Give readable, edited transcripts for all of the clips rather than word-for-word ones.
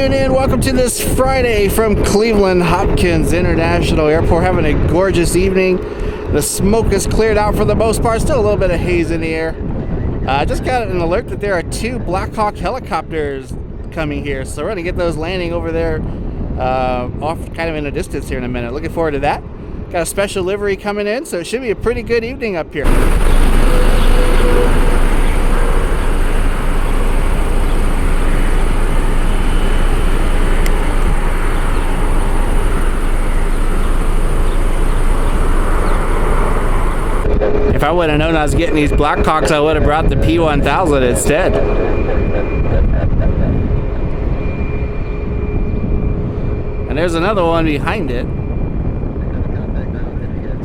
tuning in. Welcome to this Friday from Cleveland Hopkins International Airport. Having a gorgeous evening. The smoke is cleared out for the most part. Still a little bit of haze in the air. I just got an alert that there are 2 Black Hawk helicopters coming here. So we're going to get those landing over there off kind of in a distance here in a minute. Looking forward to that. Got a special livery coming in, so it should be a pretty good evening up here. If I would have known I was getting these Blackhawks, I would have brought the P1000 instead. And there's another one behind it.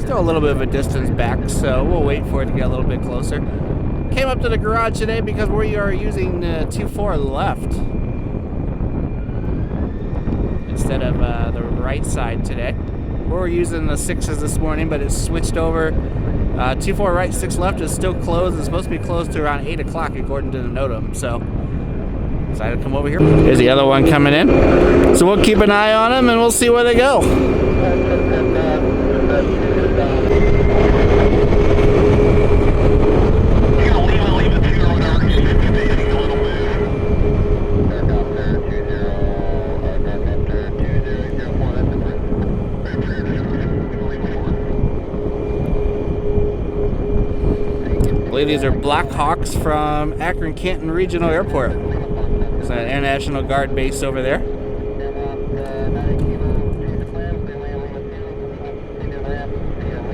Still a little bit of a distance back, so we'll wait for it to get a little bit closer. Came up to the garage today because we are using 2-4 left instead of the right side today. We were using the 6s this morning, but it's switched over. 2-4 right, 6 left is still closed. It's supposed to be closed to around 8 o'clock according to the NOTAM. So, decided to come over here. Here's the other one coming in. So we'll keep an eye on them and we'll see where they go. I believe these are Black Hawks from Akron-Canton Regional Airport. It's an Air National Guard base over there.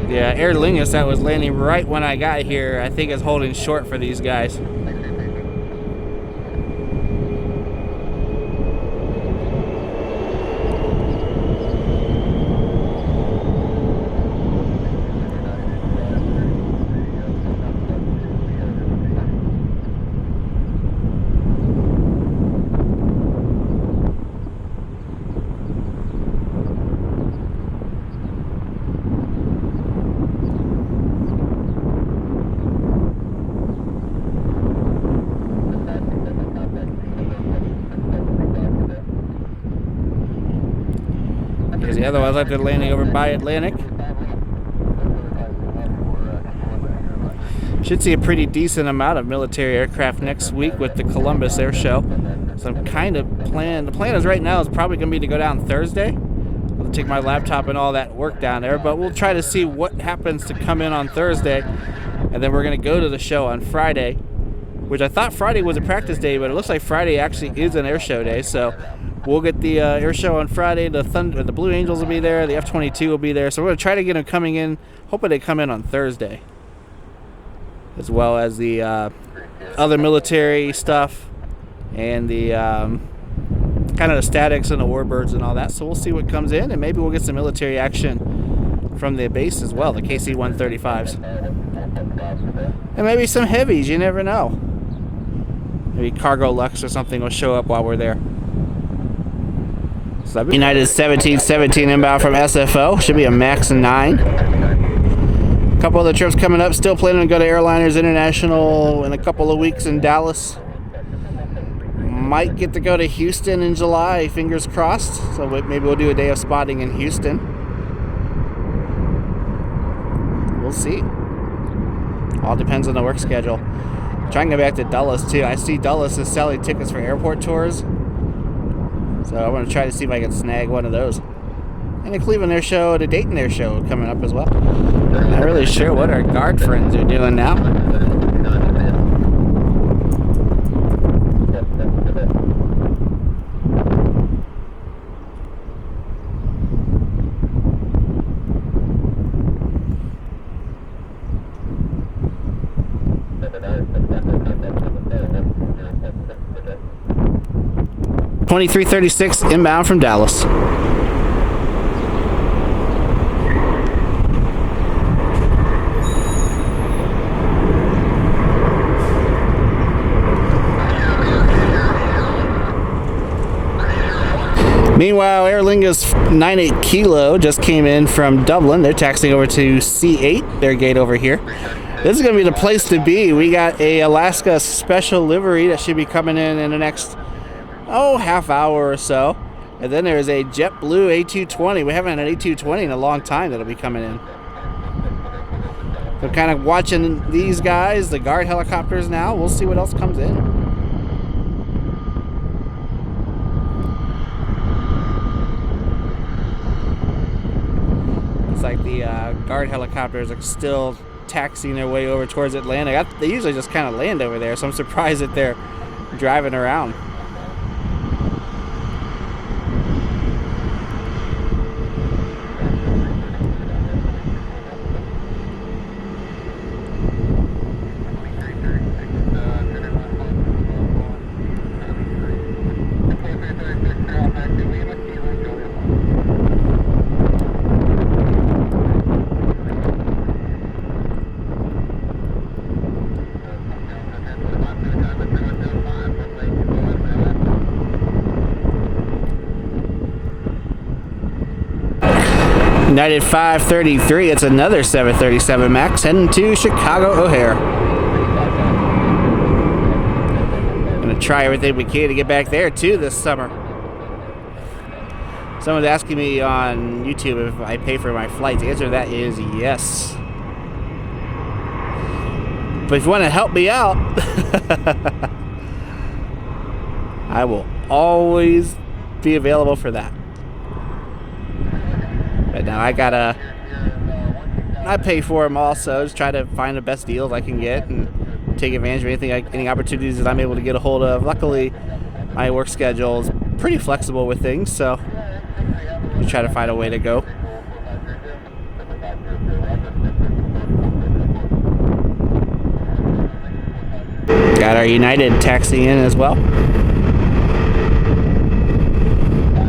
Yeah, Air Lingus that was landing right when I got here, I think is holding short for these guys. The other ones, they're landing over by Atlantic. Should see a pretty decent amount of military aircraft next week with the Columbus Air Show. So I'm kind of planning. The plan is right now is probably going to be to go down Thursday. I'll take my laptop and all that work down there, but we'll try to see what happens to come in on Thursday, and then we're going to go to the show on Friday, which I thought Friday was a practice day, but it looks like Friday actually is an air show day. So we'll get the air show on Friday. The Blue Angels will be there. The F-22 will be there. So we're going to try to get them coming in. Hoping they come in on Thursday. As well as the other military stuff. And the kind of the statics and the warbirds and all that. So we'll see what comes in. And maybe we'll get some military action from the base as well. The KC-135s. And maybe some heavies. You never know. Maybe Cargo Lux or something will show up while we're there. United 1717 inbound from SFO. Should be a max 9. A couple other trips coming up. Still planning to go to Airliners International in a couple of weeks in Dallas. Might get to go to Houston in July. Fingers crossed. So maybe we'll do a day of spotting in Houston. We'll see. All depends on the work schedule. Trying to go back to Dulles too. I see Dulles is selling tickets for airport tours. So I want to try to see if I can snag one of those. And the Cleveland Air Show, the Dayton Air Show coming up as well. Not really sure what our guard friends are doing now. $23.36 inbound from Dallas. Meanwhile, Aer Lingus 98 Kilo just came in from Dublin. They're taxiing over to C8, their gate over here. This is going to be the place to be. We got a Alaska special livery that should be coming in the next oh, half hour or so. And then there's a JetBlue A220. We haven't had an A220 in a long time that'll be coming in. So kind of watching these guys, the guard helicopters now. We'll see what else comes in. It's like the guard helicopters are still taxiing their way over towards Atlanta. They usually just kind of land over there, so I'm surprised that they're driving around. United 533, it's another 737 MAX heading to Chicago O'Hare. Gonna try everything we can to get back there too this summer. Someone's asking me on YouTube if I pay for my flights. The answer to that is yes. But if you want to help me out, I will always be available for that. But now I pay for them also. Just try to find the best deals I can get and take advantage of any opportunities that I'm able to get a hold of. Luckily, my work schedule is pretty flexible with things, so I try to find a way to go. Got our United taxiing in as well.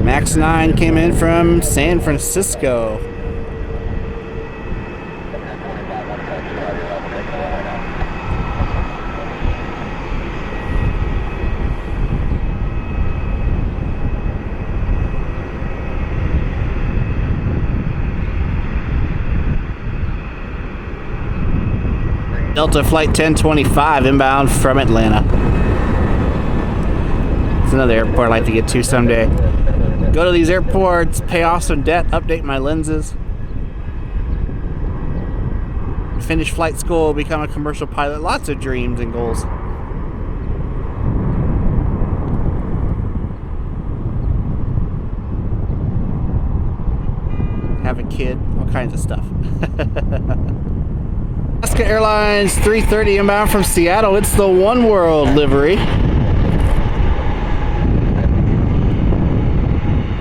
Max 9 came in from San Francisco. Delta Flight 1025 inbound from Atlanta. It's another airport I'd like to get to someday. Go to these airports, pay off some debt, update my lenses, finish flight school, become a commercial pilot. Lots of dreams and goals. Have a kid, all kinds of stuff. Alaska Airlines 330 inbound from Seattle. It's the Oneworld livery.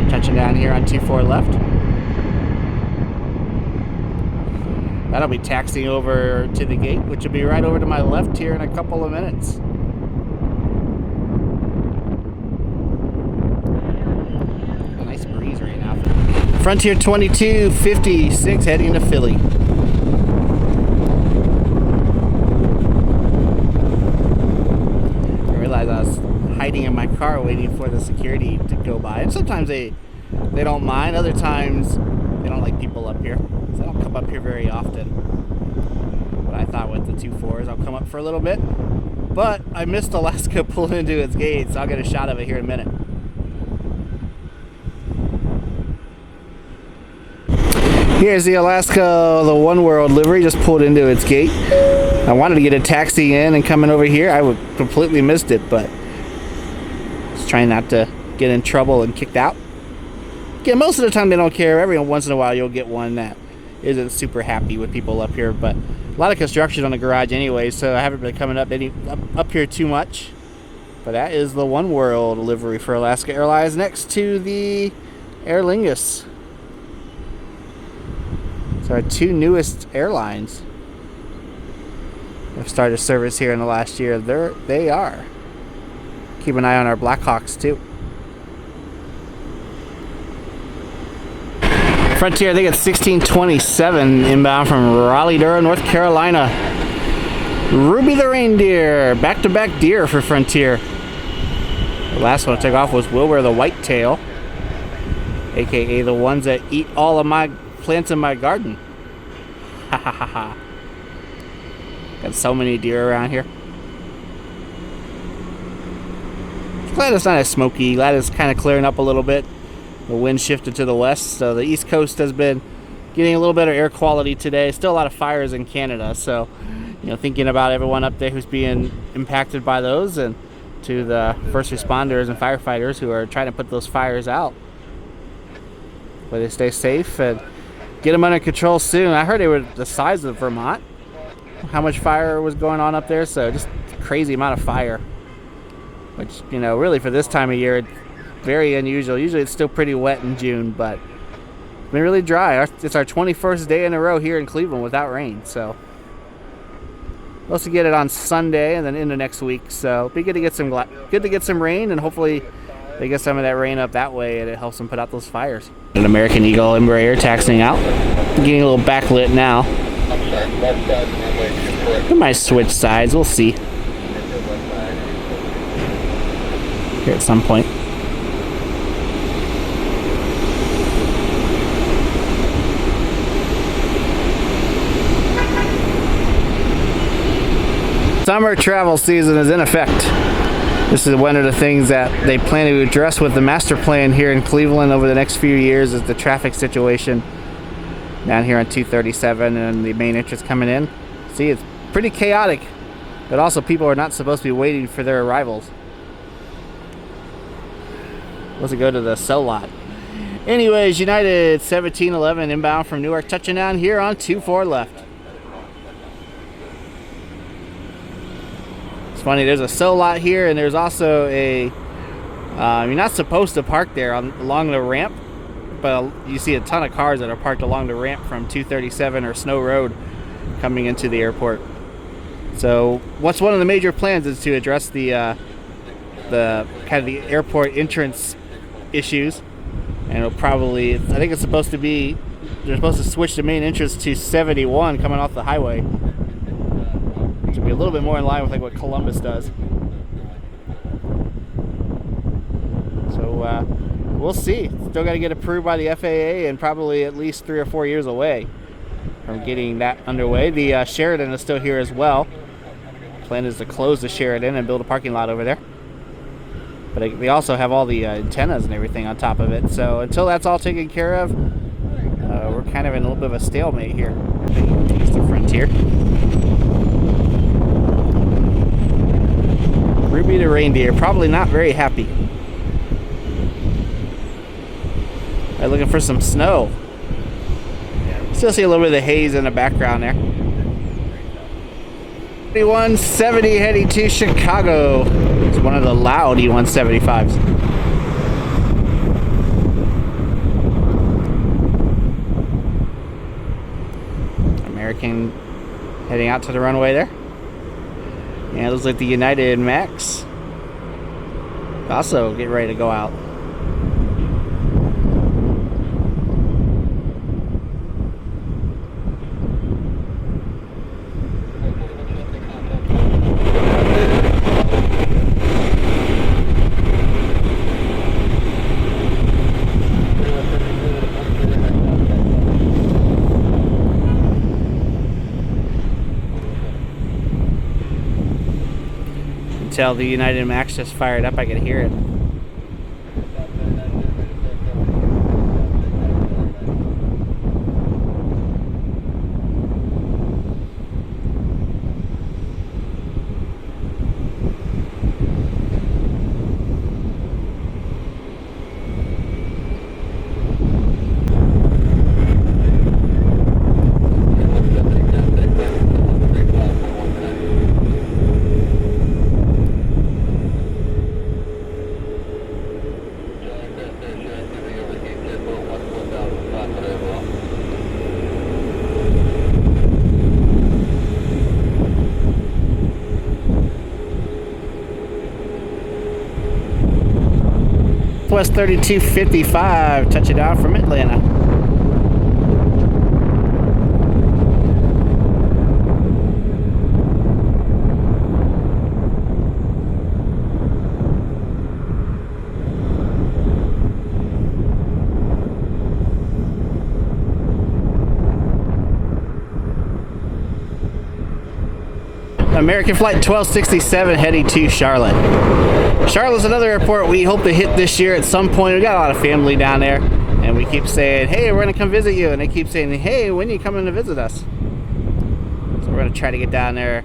Touching down here on 24 left. That'll be taxiing over to the gate, which will be right over to my left here in a couple of minutes. A nice breeze right now. Frontier 2256 heading to Philly. I realized I was hiding in my car waiting for the security to go by, and sometimes they don't mind. Other times they don't like people up here, so I don't come up here very often. But I thought with the 2.4s I'll come up for a little bit, but I missed Alaska pulling into its gate, so I'll get a shot of it here in a minute. Here's the Alaska, the Oneworld livery, just pulled into its gate. I wanted to get a taxi in and coming over here. I would completely missed it, but just trying not to get in trouble and kicked out. Yeah, most of the time they don't care. Every once in a while you'll get one that isn't super happy with people up here, but a lot of construction on the garage anyway, so I haven't been coming up here too much. But that is the Oneworld livery for Alaska Airlines next to the Aer Lingus. So our two newest airlines have started service here in the last year. They are. Keep an eye on our Blackhawks too. Frontier, I think it's 1627 inbound from Raleigh-Durham, North Carolina. Ruby the Reindeer, back-to-back deer for Frontier. The last one I took off was Wilbur the Whitetail, aka the ones that eat all of my plants in my garden. Ha ha ha ha. Got so many deer around here. glad it's not as smoky. Glad it's kind of clearing up a little bit. The wind shifted to the west, so the East Coast has been getting a little better air quality today. Still a lot of fires in Canada, so thinking about everyone up there who's being impacted by those, and to the first responders and firefighters who are trying to put those fires out. But they stay safe and get them under control soon. I heard they were the size of Vermont, how much fire was going on up there, so just crazy amount of fire, which really for this time of year it's very unusual. Usually it's still pretty wet in June, but it's been really dry. It's our 21st day in a row here in Cleveland without rain, so supposed to get it on Sunday and then into next week, so it'll be good to get some rain, and hopefully they get some of that rain up that way and it helps them put out those fires. An American Eagle Embraer taxiing out, getting a little backlit now. We might switch sides, we'll see here at some point. Summer travel season is in effect. This is one of the things that they plan to address with the master plan here in Cleveland over the next few years, is the traffic situation down here on 237 and the main entrance coming in. See, it's pretty chaotic, but also people are not supposed to be waiting for their arrivals. Supposed to go to the cell lot. Anyways, United 1711 inbound from Newark, touching down here on 24 left. It's funny, there's a cell lot here, and there's also a you're not supposed to park there along the ramp, but you see a ton of cars that are parked along the ramp from 237 or Snow Road coming into the airport. So what's one of the major plans is to address the kind of the airport entrance issues, and it'll probably, I think it's supposed to be, they're supposed to switch the main entrance to 71 coming off the highway, which will be a little bit more in line with like what Columbus does. So we'll see. Still got to get approved by the FAA, and probably at least 3 or 4 years away from getting that underway. The Sheridan is still here as well. Plan is to close the Sheridan and build a parking lot over there. But they also have all the antennas and everything on top of it. So until that's all taken care of, we're kind of in a little bit of a stalemate here. Here's the Frontier. Ruby the reindeer, probably not very happy. They're looking for some snow. Still see a little bit of the haze in the background there. E170 heading to Chicago. It's one of the loud E175s. American heading out to the runway there. Yeah, it looks like the United Max also getting ready to go out. Tell the United Max just fired up, I can hear it. West 3255, touch it down from Atlanta. American Flight 1267 heading to Charlotte. Charlotte's another airport we hope to hit this year at some point. We got a lot of family down there, and we keep saying, hey, we're going to come visit you. And they keep saying, hey, when are you coming to visit us? So we're going to try to get down there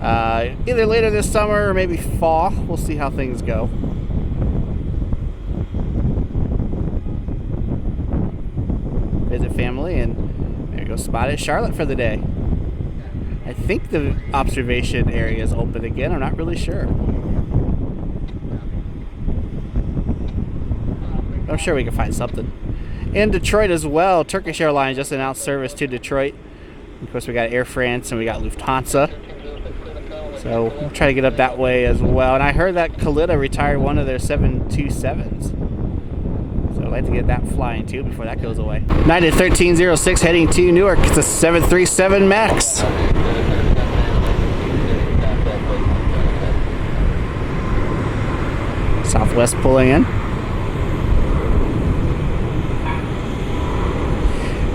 either later this summer or maybe fall. We'll see how things go. Visit family and maybe go spot at Charlotte for the day. I think the observation area is open again. I'm not really sure. I'm sure we can find something. In Detroit as well, Turkish Airlines just announced service to Detroit. Of course, we got Air France and we got Lufthansa. So we'll try to get up that way as well. And I heard that Kalitta retired one of their 727s. So I'd like to get that flying too before that goes away. United 1306 heading to Newark. It's a 737 MAX. Southwest pulling in.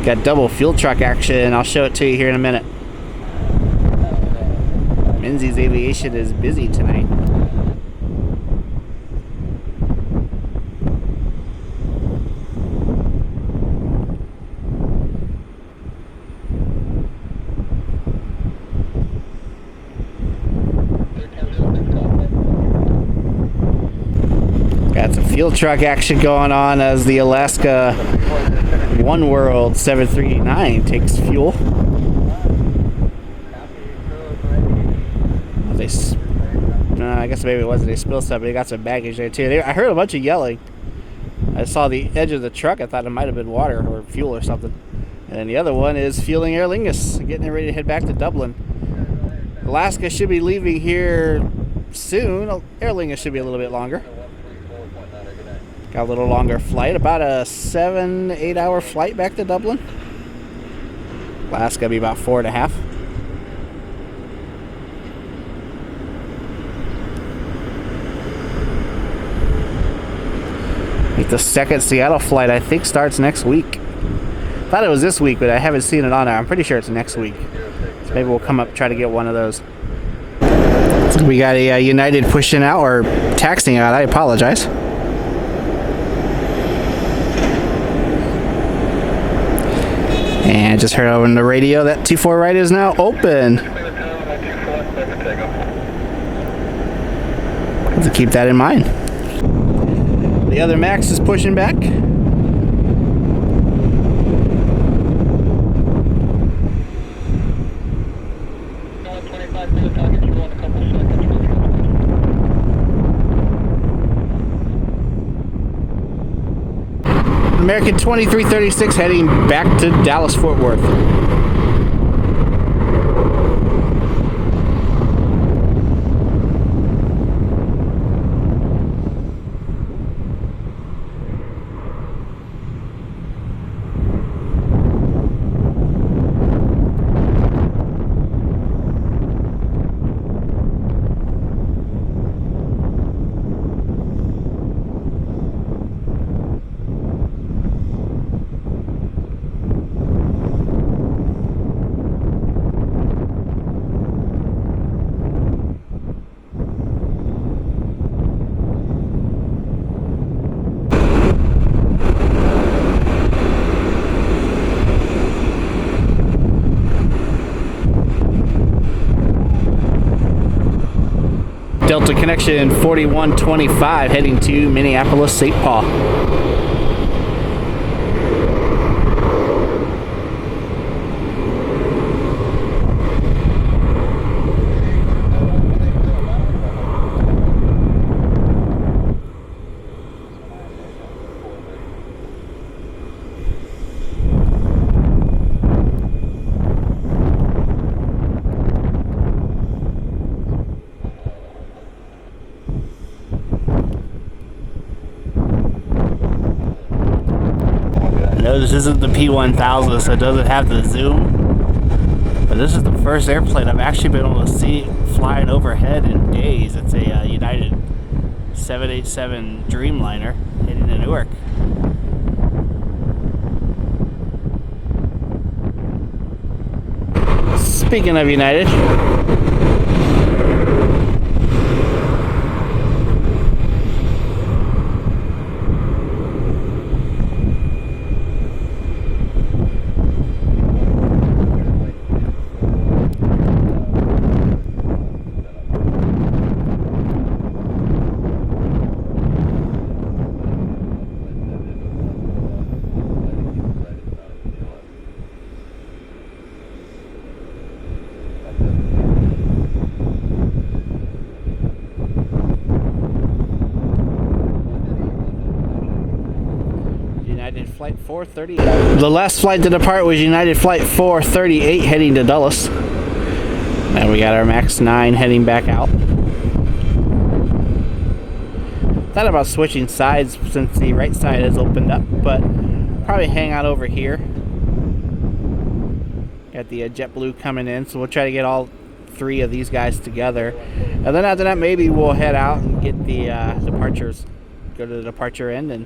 Got double fuel truck action. I'll show it to you here in a minute. Menzies Aviation is busy tonight. Got some fuel truck action going on as the Alaska Oneworld 739 takes fuel. I guess maybe it wasn't. They spilled something. They got some baggage there too. I heard a bunch of yelling. I saw the edge of the truck. I thought it might have been water or fuel or something. And then the other one is fueling Aer Lingus, getting ready to head back to Dublin. Alaska should be leaving here soon. Aer Lingus should be a little bit longer. Got a little longer flight, about a 7-8 hour flight back to Dublin. Alaska be about 4.5. The second Seattle flight, I think, starts next week. Thought it was this week, but I haven't seen it on there. I'm pretty sure it's next week. So maybe we'll come up try to get one of those. We got a United pushing out or taxiing out. I apologize. And just heard over on the radio that 24 right is now open. To keep that in mind. The other MAX is pushing back. American 2336 heading back to Dallas-Fort Worth. Delta Connection 4125 heading to Minneapolis, St. Paul. No, this isn't the P1000, so it doesn't have the zoom. But this is the first airplane I've actually been able to see flying overhead in days. It's a United 787 Dreamliner heading to Newark. Speaking of United, Flight 438. The last flight to depart was United Flight 438 heading to Dulles. And we got our MAX 9 heading back out. Thought about switching sides since the right side has opened up, but probably hang out over here. Got the JetBlue coming in, so we'll try to get all 3 of these guys together. And then after that, maybe we'll head out and get the departures. Go to the departure end and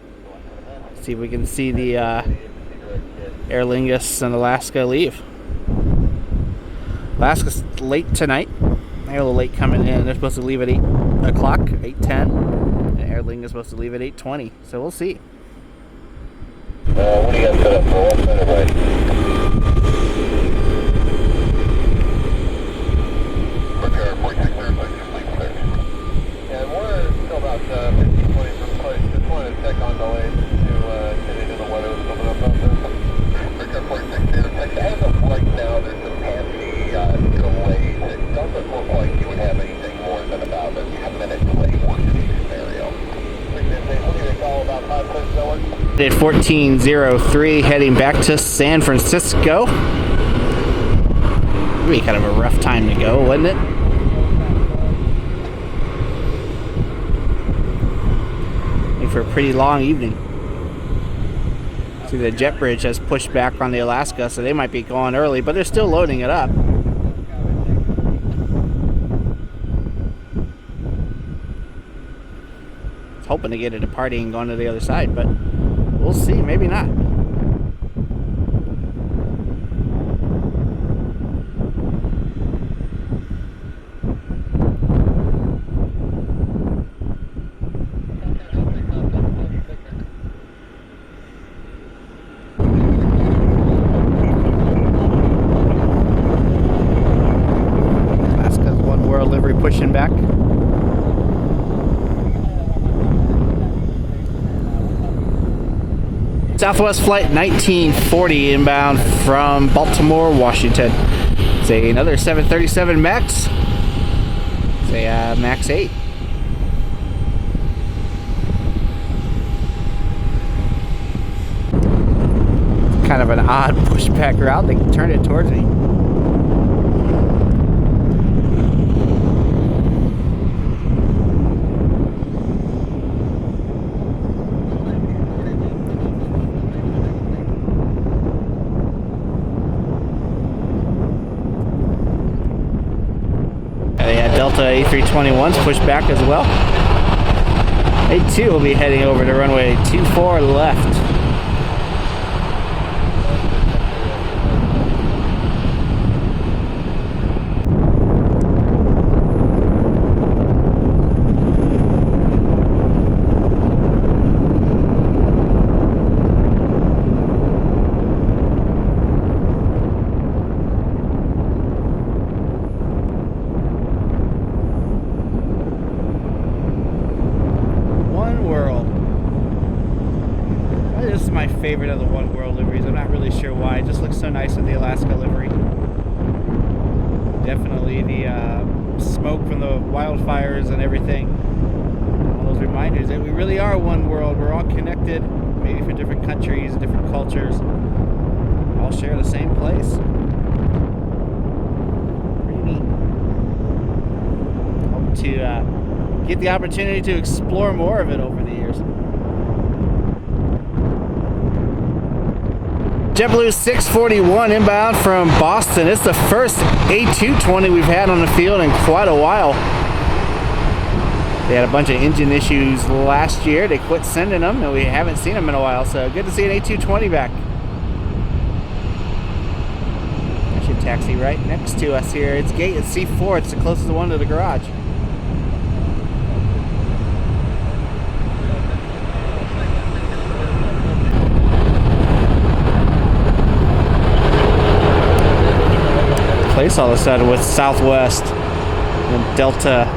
see if we can see the Air Lingus and Alaska leave. Alaska's late tonight. They're a little late coming in. They're supposed to leave at 8 o'clock, 8:10. And Air Lingus is supposed to leave at 8:20. So we'll see. What do you got set up for? What's better way? Prepare for 6 clear, clear. Yeah, we're still about 15, 20 from place. Just wanted to check on delays to get into the weather was coming up out there. Prepare for 6 clear. As of right now, there's some fancy delays. It doesn't look like you would have anything more than about a 10-minute delay worst case scenario. What do you call about 5 minutes delay? At 14:03, heading back to San Francisco. It'd be kind of a rough time to go, wouldn't it? Make for a pretty long evening. See, the jet bridge has pushed back on the Alaska, so they might be going early, but they're still loading it up. Hoping to get it departing and going to the other side, but we'll see, maybe not. Alaska's Oneworld livery pushing back. Southwest Flight 1940 inbound from Baltimore, Washington. It's another 737 MAX. It's a MAX 8. It's kind of an odd pushback route. They turned it towards me. Delta A321s pushed back as well. A2 will be heading over to runway 24 left. My favorite of the Oneworld liveries. I'm not really sure why. It just looks so nice with the Alaska livery. Definitely the smoke from the wildfires and everything. All those reminders that we really are one world. We're all connected, maybe from different countries, different cultures. All share the same place. Pretty neat. Hope to get the opportunity to explore more of it over the years. JetBlue 641 inbound from Boston. It's the first A220 we've had on the field in quite a while. They had a bunch of engine issues last year. They quit sending them, and we haven't seen them in a while. So good to see an A220 back. I should taxi right next to us here. It's gate at C4. It's the closest one to the garage. Place all of a sudden with Southwest and Delta.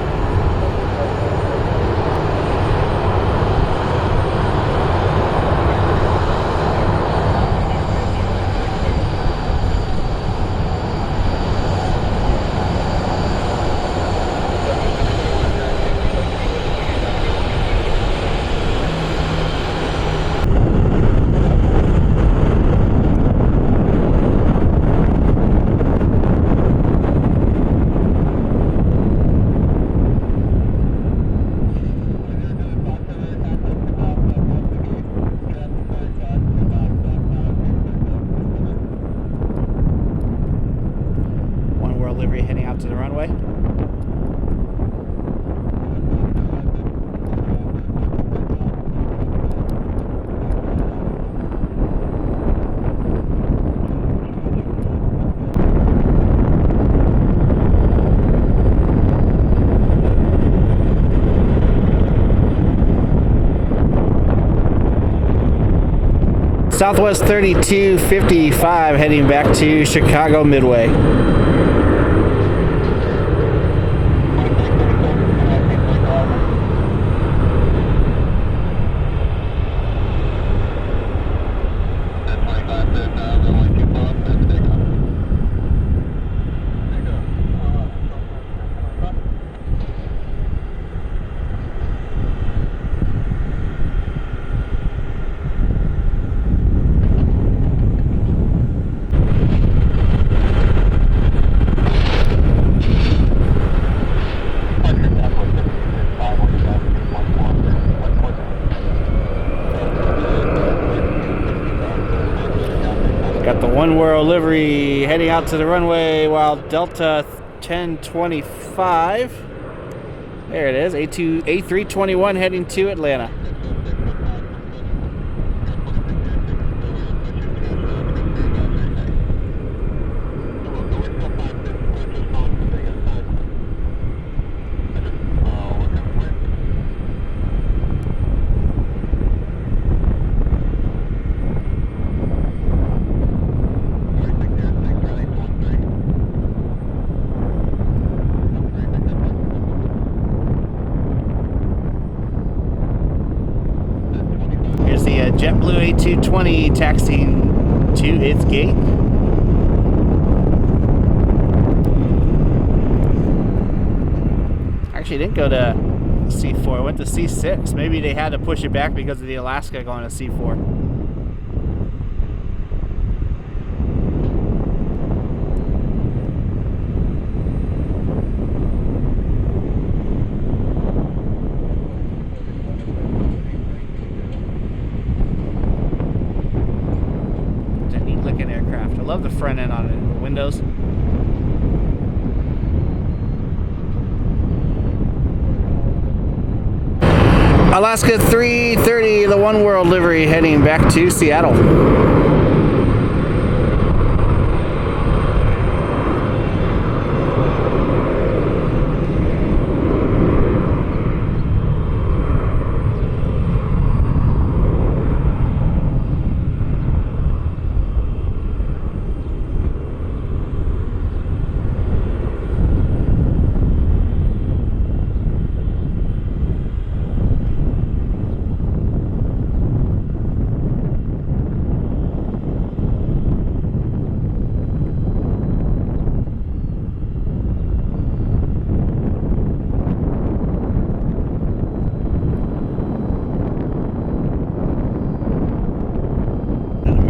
livery heading out to the runway. Southwest 3255 heading back to Chicago Midway. Got the Oneworld livery heading out to the runway while Delta 1025. There it is, A321 heading to Atlanta. Here's the JetBlue A220 taxiing to its gate. Actually, didn't go to C4. It went to C6. Maybe they had to push it back because of the Alaska going to C4. Aircraft. I love the front end on it, the windows. Alaska 330, the Oneworld livery heading back to Seattle.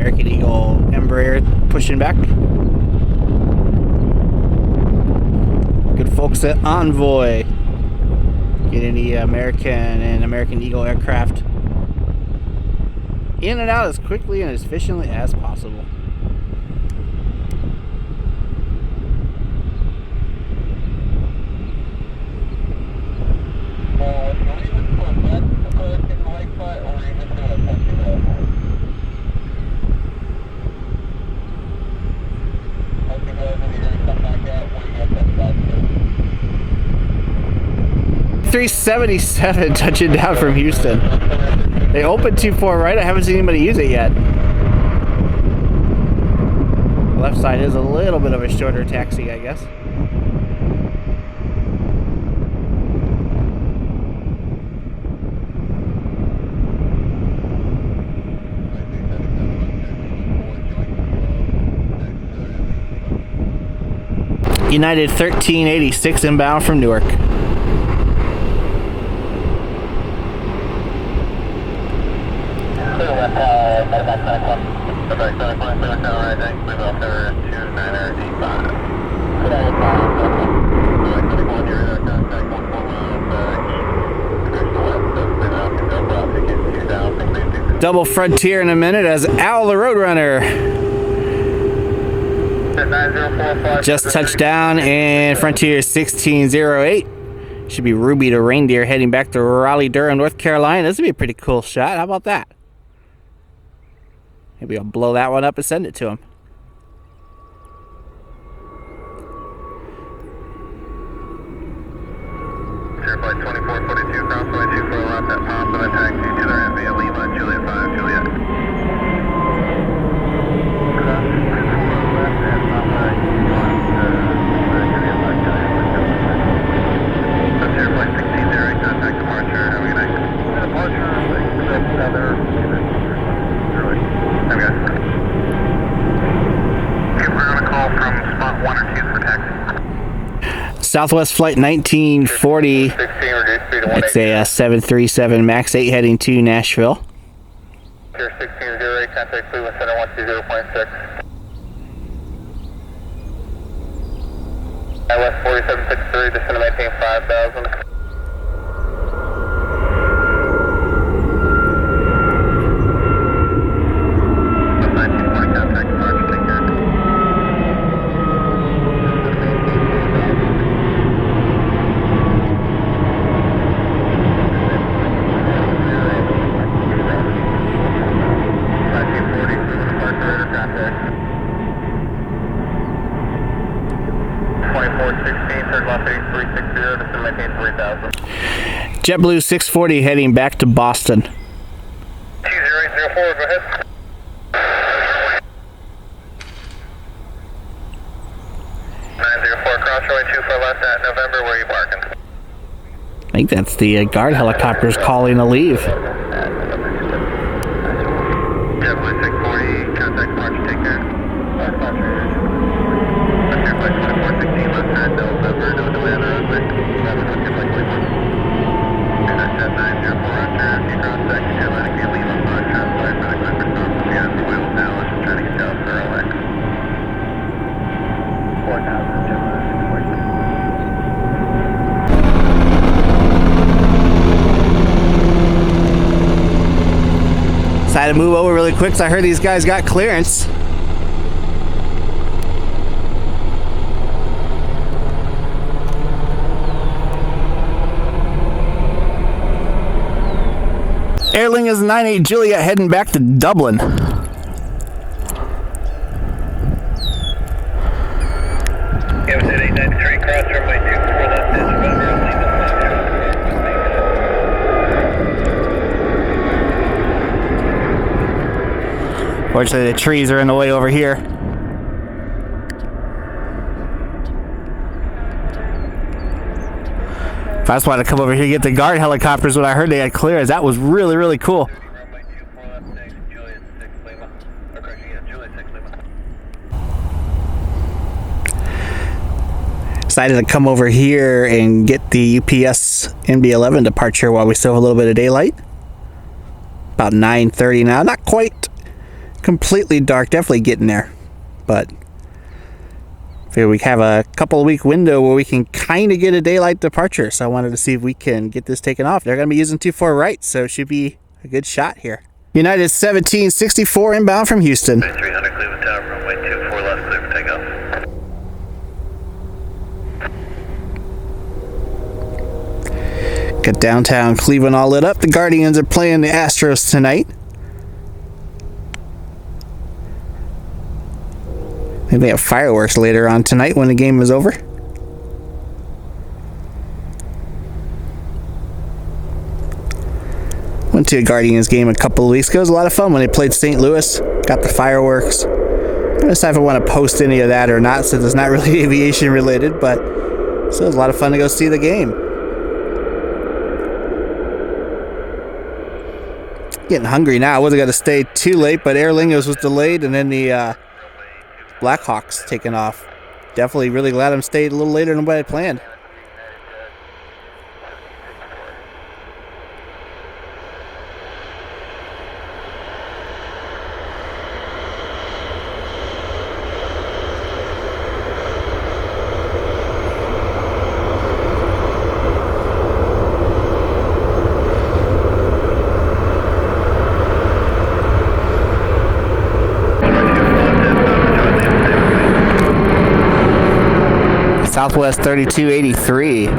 American Eagle Embraer pushing back. Good folks at Envoy getting the American and American Eagle aircraft in and out as quickly and as efficiently as possible. .377 touching down from Houston. They opened 2-4 right. I haven't seen anybody use it yet. The left side is a little bit of a shorter taxi, I guess. United 1386 inbound from Newark. Double Frontier in a minute as Al the Roadrunner Just touched down in Frontier 1608. Should be Ruby to Reindeer heading back to Raleigh-Durham, North Carolina. This would be a pretty cool shot. How about that? Maybe I'll blow that one up and send it to him. Flight 2442, crossway 24 left at Pop, and taxi to the ramp via Lima, Juliet 5, Juliet. Flight 1608, contact departure, have a good night. Departure, another, have a good night. Okay, we're on a call from spot 1 or 2 for taxi. Southwest Flight 1940. It's a 737 MAX 8 heading to Nashville. 1608, contact Cleveland Center 120.6. West 4763, descend to maintain 5,000. Contact departure, take care. JetBlue 640 heading back to Boston. 2804, go ahead. Crossroad 24 left at November, where are you parking? I think that's the guard helicopters calling a leave. JetBlue 640, contact departure, take care. Flight 2416 left at November, no delay on the roadway. Jet 904 Roger, you cross section, Atlantic via Lima, on transport for the Clipper stop with the answer wheel now, just trying to get down for LX. 4,000, JetBlue 640. Decided to move over really quick because I heard these guys got clearance. Air Lingus 98 Juliet heading back to Dublin. Kevin 893, cross runway 24 left is November, Lima. Fortunately, the trees are in the way over here. If I just wanted to come over here and get the guard helicopters when I heard they had clearance, that was really, really cool. Decided to come over here and get the UPS MD-11 departure while we still have a little bit of daylight. About 9:30 now. Not quite completely dark, definitely getting there, but figure we have a couple of week window where we can kind of get a daylight departure, so I wanted to see if we can get this taken off. They're going to be using 24 right, so it should be a good shot here. United 1764 inbound from Houston. 300 Cleveland Tower, runway 24 left, clear for takeoff. Got downtown Cleveland all lit up. The Guardians are playing the Astros tonight. Maybe they have fireworks later on tonight when the game is over. Went to a Guardians game a couple of weeks ago. It was a lot of fun when they played St. Louis. Got the fireworks. I don't decide if I want to post any of that or not, since it's not really aviation related, but still it was a lot of fun to go see the game. Getting hungry now. I wasn't going to stay too late, but Aer Lingus was delayed, and then the Blackhawks taking off. Definitely really glad I'm stayed a little later than what I planned. Southwest 3283. 3300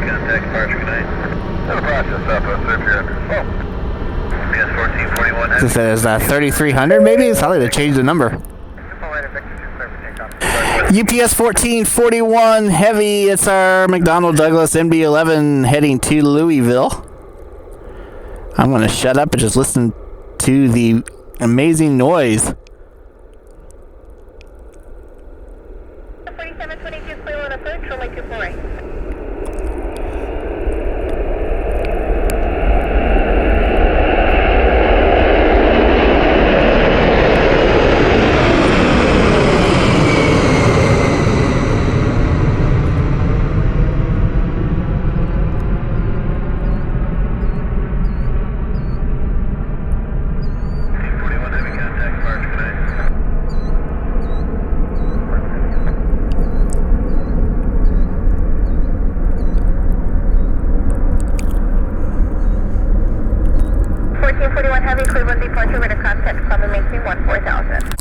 contact departure, good night. In the process, Southwest 3300. PS 1441. This is 3300 maybe? It's probably to change the number. UPS 1441 Heavy, it's our McDonnell Douglas MD-11 heading to Louisville. I'm going to shut up and just listen to the amazing noise. 4722 Cleveland approach, runway 24 right.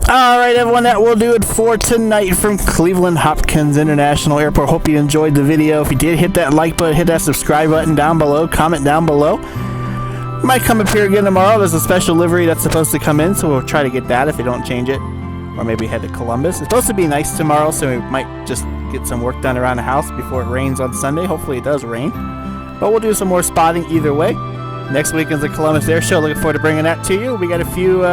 Alright everyone, that will do it for tonight from Cleveland Hopkins International Airport. Hope you enjoyed the video. If you did, hit that like button, hit that subscribe button down below, comment down below. Might come up here again tomorrow. There's a special livery that's supposed to come in, so we'll try to get that if they don't change it. Or maybe head to Columbus. It's supposed to be nice tomorrow, so we might just get some work done around the house before it rains on Sunday. Hopefully it does rain. But we'll do some more spotting either way. Next weekend's the Columbus Air Show. Looking forward to bringing that to you. We got a few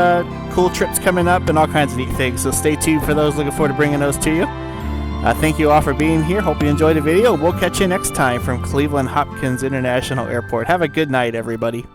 cool trips coming up and all kinds of neat things. So stay tuned for those. Looking forward to bringing those to you. Thank you all for being here. Hope you enjoyed the video. We'll catch you next time from Cleveland Hopkins International Airport. Have a good night, everybody.